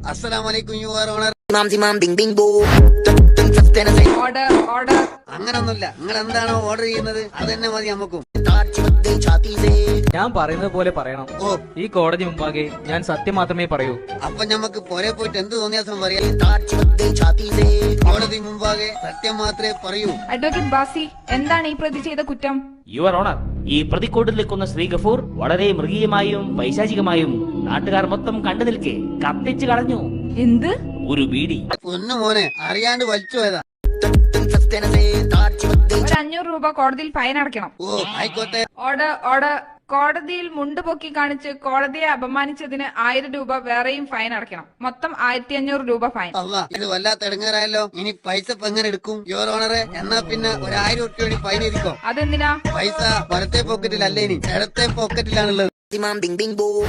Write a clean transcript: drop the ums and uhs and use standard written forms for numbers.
Assalamualaikum, Your Honor. Zimam bing bing boom. Order അങ്ങനൊന്നുമില്ല. നിങ്ങൾ എന്താണോ ഓർഡർ ചെയ്യുന്നത് അത് തന്നെ മതി നമുക്കും. ഞാൻ പറയുന്നത് പോലെ പറയണം. ഓ, ഈ കോടതി മുമ്പാകെ ഞാൻ സത്യം മാത്രമേ പറയൂ. അപ്പൊ ഞമ്മക്ക് പുറേ പോയിട്ട് എന്ത് തോന്നിയാസം പറയാം. കോടതി മുമ്പാകെ സത്യം മാത്രമേ പറയൂ. അഡ്വക്കേറ്റ് ബാസി, എന്താണ് ഈ പ്രതി ചെയ്ത കുറ്റം? യുവർ ഓണർ, ഈ പ്രതിക്കൂട്ടിൽ നിൽക്കുന്ന ശ്രീ ഗഫൂർ വളരെ മൃഗീയമായും പൈശാചികമായും നാട്ടുകാർ മൊത്തം കണ്ടു നിൽക്കെ കത്തിച്ചു കളഞ്ഞു. എന്ത്? ഒരു ബീഡി. പൊന്നു മോനെ, അറിയാണ്ട് വലിച്ചു പോയതാ. ഒരു 500 രൂപ കോടതിയിൽ ഫൈൻ അടയ്ക്കണം. ഓ, ആയിക്കോട്ടെ. ഓർഡർ കോടതിയിൽ മുണ്ട് പൊക്കി കാണിച്ച് കോടതിയെ അപമാനിച്ചതിന് 1000 രൂപ വേറെയും ഫൈൻ അടയ്ക്കണം. മൊത്തം 1500 രൂപ ഫൈൻ. അല്ലാ, ഇത് വല്ലാത്ത ഇടങ്ങാറായല്ലോ. ഇനി പൈസ ഇപ്പൊ എങ്ങനെ എടുക്കും? യുവർ ഓണറെ, എന്നാ പിന്നെ 1000 രൂപ വേണ്ടി ഫൈൻ ഇരിക്കോ? അതെന്തിനാ? പൈസ വലത്തെ പോക്കറ്റിലല്ലേ, ഇനി ഇടത്തെ പോക്കറ്റിലാണുള്ളത്. Zimam bing bing boom.